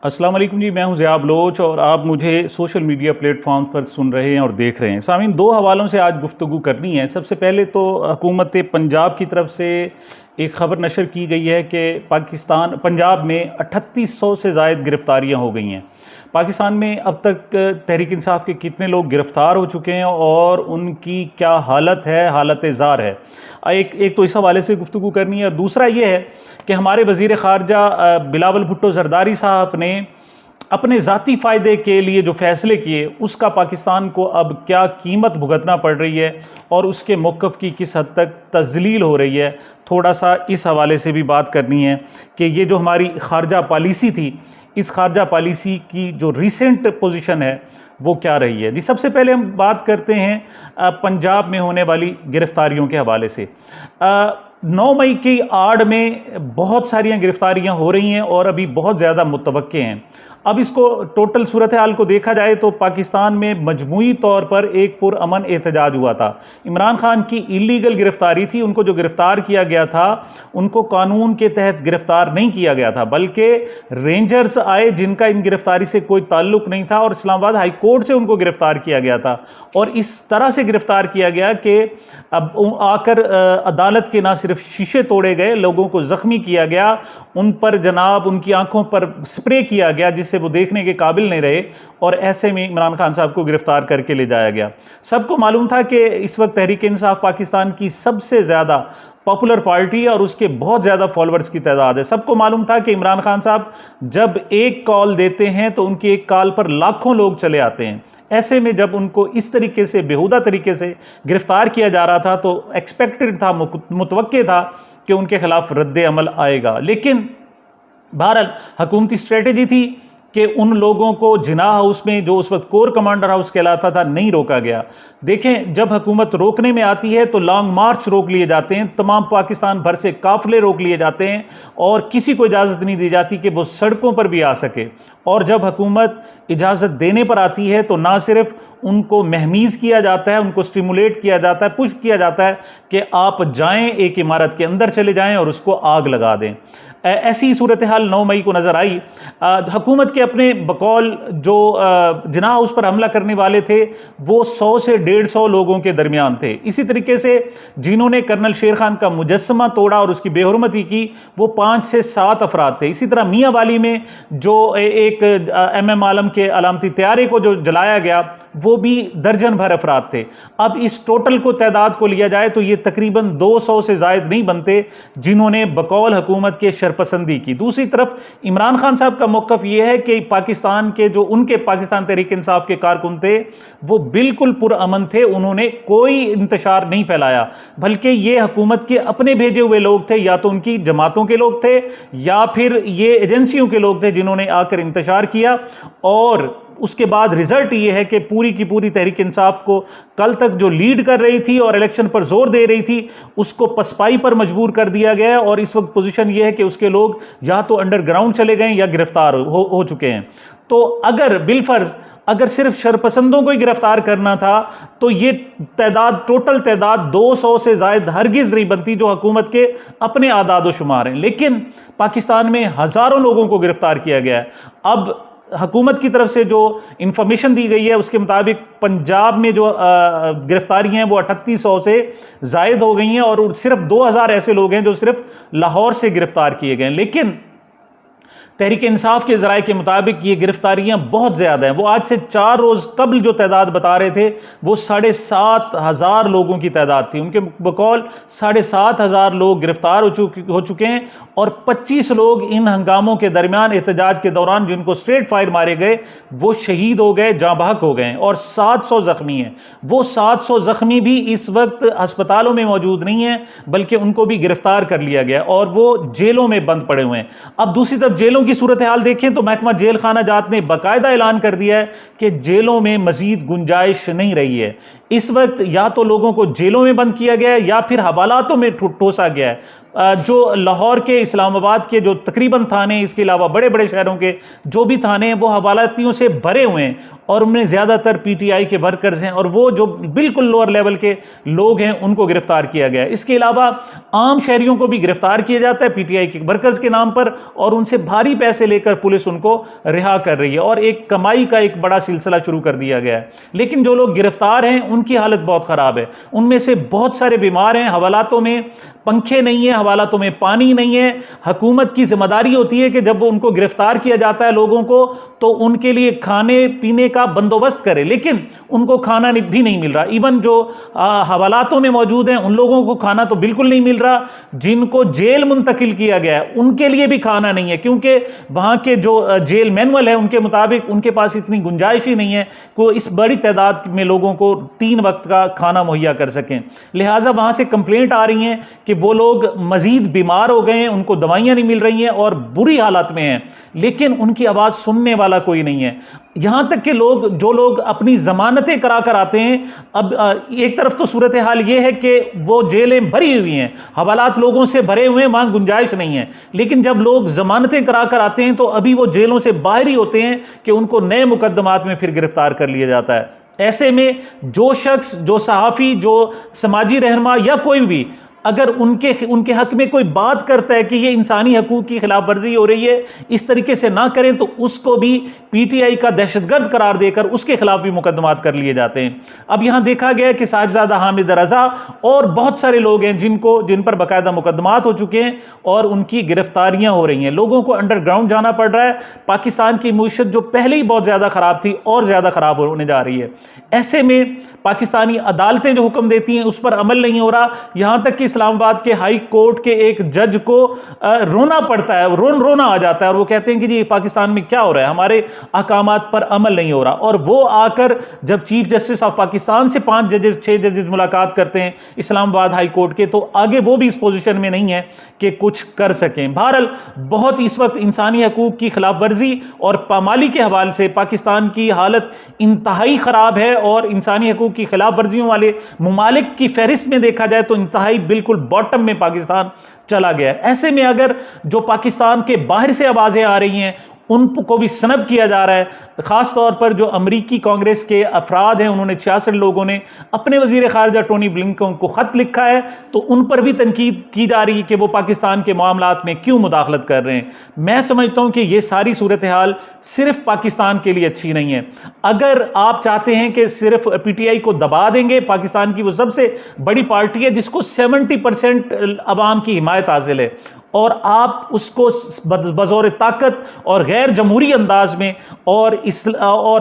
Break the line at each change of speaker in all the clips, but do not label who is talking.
अस्सलाम वालेकुम जी, मैं हूं ज़िया बलोच और आप मुझे सोशल मीडिया प्लेटफॉर्म्स पर सुन रहे हैं और देख रहे हैं। सामीन, दो हवालों से आज गुफ्तगू करनी है। सबसे पहले तो हुकूमत पंजाब की तरफ से एक ख़बर नशर की गई है कि पंजाब में 3800 से ज़ायद गिरफ़्तारियाँ हो गई हैं। पाकिस्तान में अब तक तहरीक इंसाफ के कितने लोग गिरफ़्तार हो चुके हैं और उनकी क्या हालत है, हालत ज़ार है। एक तो इस हवाले से गुफ्तगू करनी है और दूसरा ये है कि हमारे वज़ीर ख़ारजा बिलावल भुट्टो ज़रदारी साहब ने अपने ज़ाती फ़ायदे के लिए जो फ़ैसले किए उसका पाकिस्तान को अब क्या कीमत भुगतना पड़ रही है और उसके मौक़िफ़ की किस हद तक तज़लील हो रही है। थोड़ा सा इस हवाले से भी बात करनी है कि ये जो हमारी ख़ारजा पॉलिसी थी, इस ख़ारजा पॉलिसी की जो रीसेंट पोजीशन है वो क्या रही है। जी, सबसे पहले हम बात करते हैं पंजाब में होने वाली गिरफ़्तारियों के हवाले से। 9 मई की आड़ में बहुत सारियां गिरफ़्तारियां हो रही हैं और अभी बहुत ज़्यादा मुतवक्के हैं। अब इसको टोटल सूरत हाल को देखा जाए तो पाकिस्तान में मजमूई तौर पर एक पुरअमन एहतजाज हुआ था। इमरान खान की इलीगल गिरफ़्तारी थी, उनको जो गिरफ़्तार किया गया था उनको कानून के तहत गिरफ़्तार नहीं किया गया था, बल्कि रेंजर्स आए जिनका इन गिरफ़्तारी से कोई ताल्लुक़ नहीं था और इस्लामाबाद हाई कोर्ट से उनको गिरफ़्तार किया गया था। और इस तरह से गिरफ़्तार किया गया कि अब आकर अदालत के ना सिर्फ शीशे तोड़े गए, लोगों को ज़ख्मी किया गया, उन पर जनाब उनकी आंखों पर स्प्रे किया गया जिससे वो देखने के काबिल नहीं रहे और ऐसे में इमरान खान साहब को गिरफ़्तार करके ले जाया गया। सबको मालूम था कि इस वक्त तहरीक इंसाफ पाकिस्तान की सबसे ज़्यादा पॉपुलर पार्टी है और उसके बहुत ज़्यादा फॉलोअर्स की तादाद है। सबको मालूम था कि इमरान खान साहब जब एक कॉल देते हैं तो उनकी एक कॉल पर लाखों लोग चले आते हैं। ऐसे में जब उनको इस तरीके से बेहुदा तरीके से गिरफ़्तार किया जा रहा था तो एक्सपेक्टेड था, मुतवक्के था कि उनके खिलाफ रद्द अमल आएगा। लेकिन बहरहाल हुकूमती स्ट्रेटजी थी कि उन लोगों को जिनाह हाउस में, जो उस वक्त कोर कमांडर हाउस कहलाता था, नहीं रोका गया। देखें, जब हुकूमत रोकने में आती है तो लॉन्ग मार्च रोक लिए जाते हैं, तमाम पाकिस्तान भर से काफ़िले रोक लिए जाते हैं और किसी को इजाज़त नहीं दी जाती कि वो सड़कों पर भी आ सके। और जब हुकूमत इजाज़त देने पर आती है तो ना सिर्फ उनको महमीज़ किया जाता है, उनको स्टिमुलेट किया जाता है, पुश किया जाता है कि आप जाएं, एक इमारत के अंदर चले जाएं और उसको आग लगा दें। ऐसी ही सूरत हाल 9 मई को नज़र आई। हुकूमत के अपने बकौल जो जिनाह हाउस पर हमला करने वाले थे वो 100 से 150 लोगों के दरमियान थे। इसी तरीके से जिन्होंने कर्नल शेर खान का मुजस्समा तोड़ा और उसकी बेहुरमती की वो 5 से 7 अफराद थे। इसी तरह मियाँ वाली में जो एक MM आलम के अलामती तैयारे को जो जलाया गया वो भी दर्जन भर अफराद थे। अब इस टोटल को तादाद को लिया जाए तो ये तकरीबन 200 से ज़ायद नहीं बनते जिन्होंने बकौल हुकूमत के शरपसंदी की। दूसरी तरफ इमरान खान साहब का मौक़िफ़ ये है कि पाकिस्तान के जो उनके पाकिस्तान तहरीक इंसाफ के कारकुन थे वो बिल्कुल पुरअमन थे, उन्होंने कोई इंतशार नहीं फैलाया, बल्कि ये हुकूमत के अपने भेजे हुए लोग थे, या तो उनकी जमातों के लोग थे या फिर ये एजेंसियों के लोग थे जिन्होंने आकर इंतशार किया। और उसके बाद रिजल्ट ये है कि पूरी की पूरी तहरीक इंसाफ को कल तक जो लीड कर रही थी और इलेक्शन पर जोर दे रही थी उसको पसपाई पर मजबूर कर दिया गया और इस वक्त पोजीशन ये है कि उसके लोग या तो अंडरग्राउंड चले गए या गिरफ्तार हो चुके हैं। तो अगर बिलफर्ज अगर सिर्फ शरपसंदों को ही गिरफ्तार करना था तो ये तादाद, टोटल तादाद 200 से ज़ायद हरगिज़ नहीं बनती जो हुकूमत के अपने आदाद व शुमार हैं। लेकिन पाकिस्तान में हज़ारों लोगों को गिरफ्तार किया गया है। अब हुकूमत की तरफ से जो इंफॉर्मेशन दी गई है उसके मुताबिक पंजाब में जो गिरफ्तारियां हैं वो 3800 से ज़ायद हो गई हैं और सिर्फ 2000 ऐसे लोग हैं जो सिर्फ लाहौर से गिरफ्तार किए गए हैं। लेकिन तहरीक इंसाफ के ज़राए के मुताबिक ये गिरफ्तारियां बहुत ज़्यादा हैं। वो आज से 4 रोज़ कबल जो तादाद बता रहे थे वो 7500 लोगों की तादाद थी। उनके बकौल 7500 लोग गिरफ्तार हो चुके हैं और 25 लोग इन हंगामों के दरमियान, एहतजाज के दौरान जिनको स्ट्रेट फायर मारे गए वो शहीद हो गए, जाँ बहक हो गए और 700 ज़ख्मी हैं। वो 700 ज़ख्मी भी इस वक्त अस्पतालों में मौजूद नहीं हैं, बल्कि उनको भी गिरफ्तार कर लिया गया और वो जेलों में बंद पड़े हुए हैं। अब दूसरी तरफ जेलों की सूरत हाल देखें तो महकमा जेल खाना जात ने बाकायदा ऐलान कर दिया है कि जेलों में मजीद गुंजाइश नहीं रही है। इस वक्त या तो लोगों को जेलों में बंद किया गया है या फिर हवालातों में ठोसा गया है। जो लाहौर के, इस्लामाबाद के जो तकरीबन थाने, इसके अलावा बड़े बड़े शहरों के जो भी थाने हैं वो हवालातियों से भरे हुए हैं और उनमें ज़्यादातर पीटीआई के वर्कर्स हैं और वो जो बिल्कुल लोअर लेवल के लोग हैं उनको गिरफ्तार किया गया है। इसके अलावा आम शहरियों को भी गिरफ्तार किया जाता है पीटीआई के वर्कर्स के नाम पर और उनसे भारी पैसे लेकर पुलिस उनको रिहा कर रही है और एक कमाई का एक बड़ा सिलसिला शुरू कर दिया गया है। लेकिन जो लोग गिरफ्तार हैं उनकी हालत बहुत ख़राब है, उनमें से बहुत सारे बीमार हैं, हवालातों में पंखे नहीं है, हवालातों में पानी नहीं है। हुकूमत की जिम्मेदारी होती है कि जब उनको गिरफ्तार किया जाता है लोगों को तो उनके लिए खाने पीने का बंदोबस्त करे, लेकिन उनको खाना भी नहीं मिल रहा। इवन जो हवालातों में मौजूद हैं उन लोगों को खाना तो बिल्कुल नहीं मिल रहा। जिनको जेल मुंतकिल किया गया है उनके लिए भी खाना नहीं है, क्योंकि वहाँ के जो जेल मैनुअल है उनके मुताबिक उनके पास इतनी गुंजाइश ही नहीं है कि इस बड़ी तादाद में लोगों को 3 वक्त का खाना मुहैया कर सकें। लिहाजा वहाँ से कंप्लेंट आ रही हैं कि वो लोग मजीद बीमार हो गए हैं, उनको दवाइयाँ नहीं मिल रही हैं और बुरी हालत में हैं, लेकिन उनकी आवाज़ सुनने वाला कोई नहीं है। यहाँ तक कि जो लोग अपनी ज़मानतें करा कर आते हैं, अब एक तरफ तो सूरत हाल ये है कि वो जेलें भरी हुई हैं, हवालात लोगों से भरे हुए हैं, वहाँ गुंजाइश नहीं है, लेकिन जब लोग ज़मानतें करा कर आते हैं तो अभी वो जेलों से बाहर ही होते हैं कि उनको नए मुकदमात में फिर गिरफ्तार कर लिया जाता है। ऐसे में जो शख्स, जो सहाफ़ी, जो समाजी रहनुमा या कोई भी अगर उनके हक में कोई बात करता है कि ये इंसानी हकूक़ की खिलाफ वर्जी हो रही है, इस तरीके से ना करें, तो उसको भी पीटीआई का दहशतगर्द करार देकर उसके खिलाफ भी मुकदमात कर लिए जाते हैं। अब यहाँ देखा गया कि साहिबजादा हामिद रज़ा और बहुत सारे लोग हैं जिन पर बाकायदा मुकदमात हो चुके हैं और उनकी गिरफ्तारियाँ हो रही हैं। लोगों को अंडरग्राउंड जाना पड़ रहा है। पाकिस्तान की मईशत जो पहले ही बहुत ज़्यादा ख़राब थी और ज़्यादा ख़राब होने जा रही है। ऐसे में पाकिस्तानी अदालतें जो हुक्म देती हैं उस पर अमल नहीं हो रहा। यहाँ तक कि इस्लामाबाद के हाई कोर्ट के एक जज को रोना पड़ता है, रोना आ जाता है और वो कहते हैं कि जी पाकिस्तान में क्या हो रहा है, हमारे अहकामात पर अमल नहीं हो रहा। और वो आकर जब चीफ जस्टिस ऑफ पाकिस्तान से 5 जजेस 6 जजेस मुलाकात करते हैं इस्लामाबाद हाई कोर्ट के, तो आगे वो भी इस पोजीशन में नहीं है कि कुछ कर सकें। बहरहाल बहुत इस वक्त इंसानी हकूक़ की खिलाफ वर्जी और पामाली के हवाले से पाकिस्तान की हालत इंतहाई ख़राब है और इंसानी हकूक़ की खिलाफ वर्जियों वाले ममालिक की फहरिस्त में देखा जाए तो इंतहाई बिल्कुल बॉटम में पाकिस्तान चला गया है। ऐसे में अगर जो पाकिस्तान के बाहर से आवाज़ें आ रही हैं उनको भी सनब किया जा रहा है। ख़ास तौर पर जो अमरीकी कांग्रेस के अफराद हैं, उन्होंने 66 लोगों ने अपने वज़ीर ख़ारिजा टोनी ब्लिंकन को ख़त लिखा है, तो उन पर भी तनकीद की जा रही है कि वो पाकिस्तान के मामलात में क्यों मुदाखलत कर रहे हैं। मैं समझता हूँ कि ये सारी सूरत हाल सिर्फ पाकिस्तान के लिए अच्छी नहीं है। अगर आप चाहते हैं कि सिर्फ पीटीआई को दबा देंगे, पाकिस्तान की वो सबसे बड़ी पार्टी है जिसको 70% अवाम की हिमायत हासिल है, और आप उसको बज़ौर ताकत और गैर जमहूरी अंदाज में और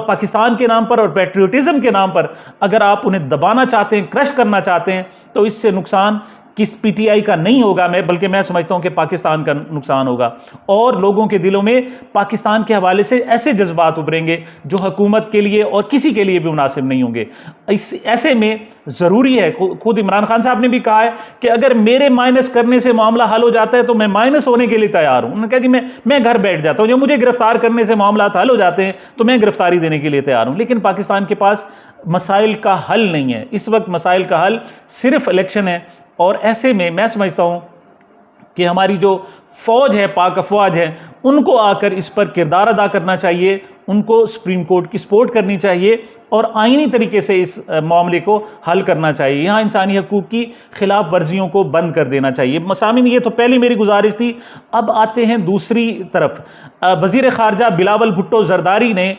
पाकिस्तान के नाम पर और पैट्रियोटिज़म के नाम पर अगर आप उन्हें दबाना चाहते हैं, क्रश करना चाहते हैं, तो इससे नुकसान किस पीटीआई का नहीं होगा, बल्कि मैं समझता हूं कि पाकिस्तान का नुकसान होगा और लोगों के दिलों में पाकिस्तान के हवाले से ऐसे जज्बात उभरेंगे जो हुकूमत के लिए और किसी के लिए भी मुनासिब नहीं होंगे। ऐसे में ज़रूरी है, खुद इमरान खान साहब ने भी कहा है कि अगर मेरे माइनस करने से मामला हल हो जाता है तो मैं माइनस होने के लिए तैयार हूं। उन्होंने कहा जी मैं घर बैठ जाता हूं, जब मुझे गिरफ्तार करने से मामला हल हो जाते हैं तो मैं गिरफ्तारी देने के लिए तैयार हूं। लेकिन पाकिस्तान के पास मसाइल का हल नहीं है। इस वक्त मसाइल का हल सिर्फ इलेक्शन है और ऐसे में मैं समझता हूं कि हमारी जो फौज है, पाक अफवाज है, उनको आकर इस पर किरदार अदा करना चाहिए, उनको सुप्रीम कोर्ट की सपोर्ट करनी चाहिए और आईनी तरीके से इस मामले को हल करना चाहिए। यहाँ इंसानी हकूक़ की खिलाफ वर्जियों को बंद कर देना चाहिए। मसामिन, ये तो पहले मेरी गुजारिश थी। अब आते हैं दूसरी तरफ। वज़ीर ख़ारजा बिलावल भुट्टो ज़रदारी ने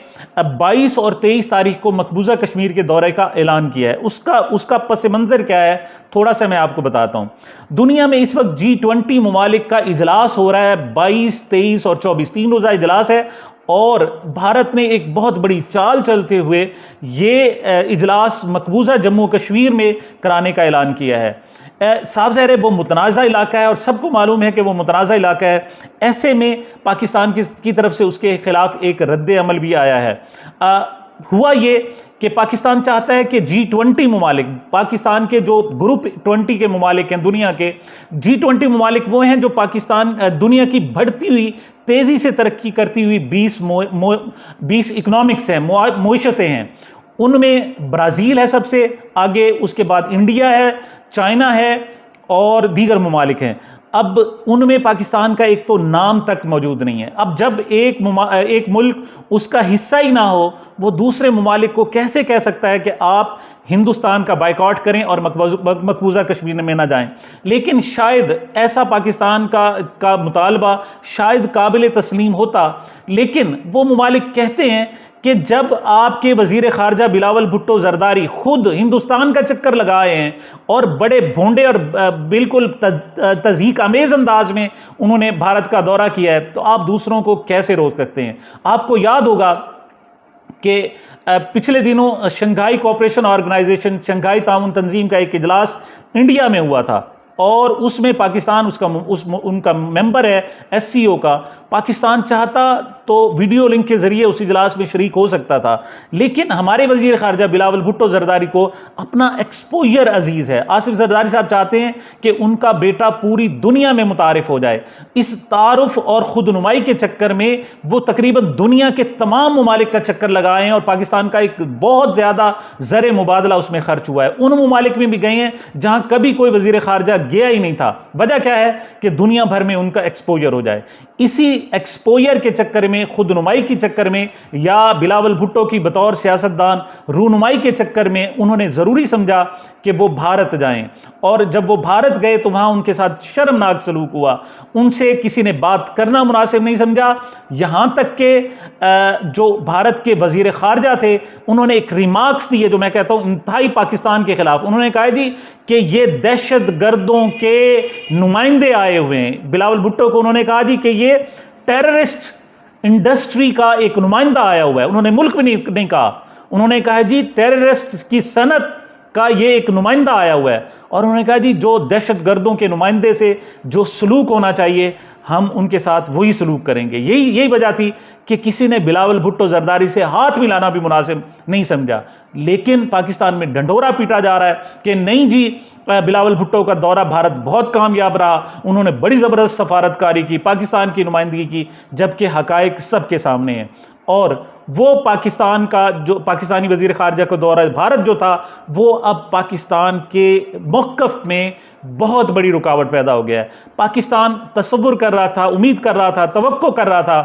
22 और 23 तारीख को मकबूजा कश्मीर के दौरे का ऐलान किया है। उसका पस मंज़र क्या है, थोड़ा सा मैं आपको बताता हूँ। दुनिया में इस वक्त G20 ममालिक का इजलास हो रहा है, 22, 23 और 24 3 रोज़ा इजलास है और भारत ने एक बहुत बड़ी चाल चलते हुए ये इजलास मकबूजा जम्मू कश्मीर में कराने का ऐलान किया है। साफ ज़ाहिर है वो मुतनाज़ा इलाका है और सबको मालूम है कि वो मुतनाज़ा इलाका है। ऐसे में पाकिस्तान की तरफ से उसके खिलाफ एक रद्द अमल भी आया है। हुआ ये कि पाकिस्तान चाहता है कि G20 ममालिक, पाकिस्तान के जो ग्रुप 20 के ममालिक हैं दुनिया के, G20 ममालिक वो हैं जो पाकिस्तान दुनिया की बढ़ती हुई तेज़ी से तरक्की करती हुई 20 इकनॉमिक्स हैं, मईशतें हैं। उनमें ब्राज़ील है सबसे आगे, उसके बाद इंडिया है, चाइना है और दीगर ममालिक हैं। अब उनमें पाकिस्तान का एक तो नाम तक मौजूद नहीं है। अब जब एक मुल्क उसका हिस्सा ही ना हो, वो दूसरे ममालिक को कैसे कह सकता है कि आप हिंदुस्तान का बाइकआउट करें और मकबूजा कश्मीर में ना जाएं। लेकिन शायद ऐसा पाकिस्तान का मुतालबा शायद काबिल तस्लीम होता, लेकिन वो ममालिक कहते हैं कि जब आपके वजीर खारजा बिलावल भुट्टो जरदारी खुद हिंदुस्तान का चक्कर लगाए हैं और बड़े भोंडे और बिल्कुल तज़हीक आमेज़ अंदाज में उन्होंने भारत का दौरा किया है, तो आप दूसरों को कैसे रोक सकते हैं। आपको याद होगा कि पिछले दिनों शंघाई कोऑपरेशन ऑर्गेनाइजेशन, शंघाई ताउन तंजीम का एक इजलास इंडिया में हुआ था और उसमें पाकिस्तान उनका मेंबर है SCO का। पाकिस्तान चाहता तो वीडियो लिंक के जरिए उस इजलास में शरीक हो सकता था, लेकिन हमारे वजीर खारजा बिलावल भुट्टो जरदारी को अपना एक्सपोजर अजीज है। आसिफ जरदारी साहब चाहते हैं कि उनका बेटा पूरी दुनिया में मुतारिफ हो जाए। इस तारुफ और खुदनुमाई के चक्कर में वो तकरीबन दुनिया के तमाम ममालिक का चक्कर लगाए हैं और पाकिस्तान का एक बहुत ज़्यादा ज़र मुबादला उसमें खर्च हुआ है। उन ममालिक में भी गए हैं जहां कभी कोई वजीर खारजा गया ही नहीं था। वजह क्या है कि दुनिया भर में उनका एक्सपोजर हो जाए। इसी एक्सपोजर के चक्कर में, खुदनुमाई के चक्कर में, या बिलावल भुट्टो की बतौर सियासतदान रूनुमाई के चक्कर में उन्होंने ज़रूरी समझा कि वो भारत जाएं, और जब वो भारत गए तो वहाँ उनके साथ शर्मनाक सलूक हुआ। उनसे किसी ने बात करना मुनासिब नहीं समझा। यहाँ तक कि जो भारत के वजीर खारजा थे उन्होंने एक रिमार्क्स दिए जो मैं कहता हूँ इंतहाई पाकिस्तान के खिलाफ। उन्होंने कहा जी कि ये दहशत गर्दों के नुमाइंदे आए हुए हैं। बिलावल भुट्टो को उन्होंने कहा जी कि ये टेररिस्ट इंडस्ट्री का एक नुमाइंदा आया हुआ है। उन्होंने मुल्क भी नहीं कहा, उन्होंने कहा जी टेररिस्ट की सनत का ये एक नुमाइंदा आया हुआ है। और उन्होंने कहा जी जो दहशत गर्दों के नुमाइंदे से जो सलूक होना चाहिए हम उनके साथ वही सलूक करेंगे। यही वजह थी कि किसी ने बिलावल भुट्टो जरदारी से हाथ मिलाना भी मुनासिब नहीं समझा। लेकिन पाकिस्तान में ढंढोरा पीटा जा रहा है कि नहीं जी, बिलावल भुट्टो का दौरा भारत बहुत कामयाब रहा, उन्होंने बड़ी ज़बरदस्त सफारतकारी की, पाकिस्तान की नुमाइंदगी की, जबकि हकायक सबके सामने हैं। और वो पाकिस्तान का जो पाकिस्तानी वजीर खारजा का दौरा भारत जो था वो अब पाकिस्तान के मौक़िफ़ में बहुत बड़ी रुकावट पैदा हो गया है। पाकिस्तान तसव्वुर कर रहा था, उम्मीद कर रहा था, तवक्को कर रहा था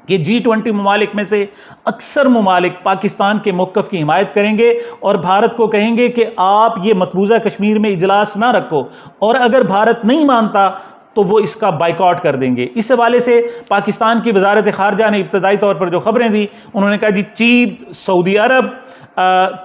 कि G20 ममालिक में से अक्सर ममालिक पाकिस्तान के मौक़िफ़ की हिमायत करेंगे और भारत को कहेंगे कि आप ये मकबूजा कश्मीर में इजलास ना रखो, और अगर भारत नहीं मानता तो वो इसका बाइकआउट कर देंगे। इस हवाले से पाकिस्तान की वजारत खारजा ने इब्तदाई तौर पर जो खबरें दी, उन्होंने कहा जी चीन, सऊदी अरब,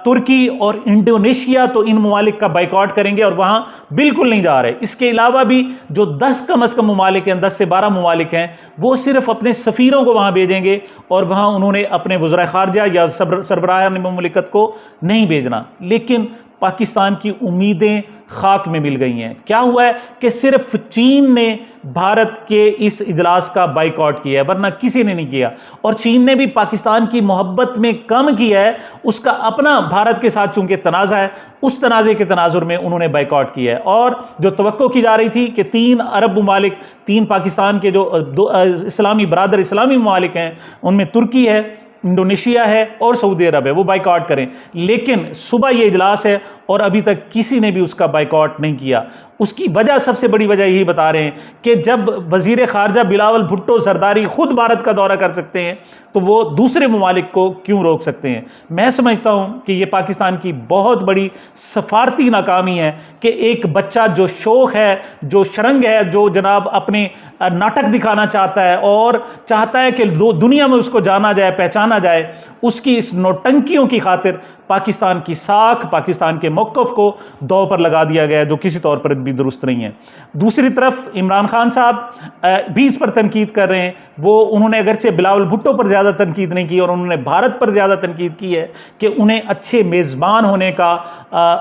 तुर्की और इंडोनेशिया तो इन ममालिक का बाइकआउट करेंगे और वहाँ बिल्कुल नहीं जा रहे। इसके अलावा भी जो 10 कम अज़ कम ममालिक हैं, 10 से 12 ममालिक हैं, वो सिर्फ अपने सफ़ीरों को वहाँ भेजेंगे और वहाँ उन्होंने अपने वज़राए खारजा या सरबराहान मुमलिकत को नहीं भेजना। लेकिन पाकिस्तान की उम्मीदें खाक में मिल गई हैं। क्या हुआ है कि सिर्फ चीन ने भारत के इस इजलास का बाइकआउट किया है, वरना किसी ने नहीं किया। और चीन ने भी पाकिस्तान की मोहब्बत में कम किया है, उसका अपना भारत के साथ चूंकि तनाज़ा है, उस तनाज़े के तनाजुर में उन्होंने बाइकआउट किया है। और जो तवक्को की जा रही थी कि 3 अरब ममालिक, 3 पाकिस्तान के जो इस्लामी बरादर इस्लामी ममालिक हैं, उनमें तुर्की है, इंडोनेशिया है और सऊदी अरब है, वो बाइकआउट करें। लेकिन सुबह ये इजलास है और अभी तक किसी ने भी उसका बाइकआउट नहीं किया। उसकी वजह, सबसे बड़ी वजह यही बता रहे हैं कि जब वजीर खारजा बिलावल भुट्टो जरदारी खुद भारत का दौरा कर सकते हैं तो वो दूसरे ममालिक को क्यों रोक सकते हैं। मैं समझता हूँ कि ये पाकिस्तान की बहुत बड़ी सफारती नाकामी है कि एक बच्चा जो शौक है, जो शरंग है, जो जनाब अपने नाटक दिखाना चाहता है और चाहता है कि दुनिया में उसको जाना जाए, पहचाना जाए, उसकी इस नौटंकियों की खातिर पाकिस्तान की साख, पाकिस्तान के मौक़िफ़ को दांव पर लगा दिया गया, जो किसी तौर पर भी दुरुस्त नहीं है। दूसरी तरफ इमरान खान साहब भी इस पर तनकीद कर रहे हैं। उन्होंने अगरचे बिलावल भुट्टो पर ज़्यादा तनकीद नहीं की और उन्होंने भारत पर ज़्यादा तनकीद की है कि उन्हें अच्छे मेज़बान होने का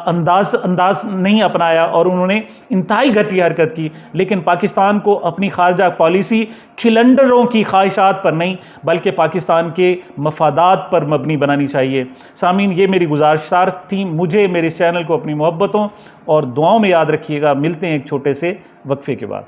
अंदाज नहीं अपनाया और उन्होंने इंतहाई घटिया हरकत की। लेकिन पाकिस्तान को अपनी खारजा पॉलिसी खिलंडरों की ख्वाहिशात पर नहीं बल्कि पाकिस्तान के मफादात पर मबनी बनानी चाहिए। सामीन, ये मेरी गुजारिश थी। मुझे, मेरे चैनल को अपनी मोहब्बतों और दुआओं में याद रखिएगा। मिलते हैं एक छोटे से वक्फे के बाद।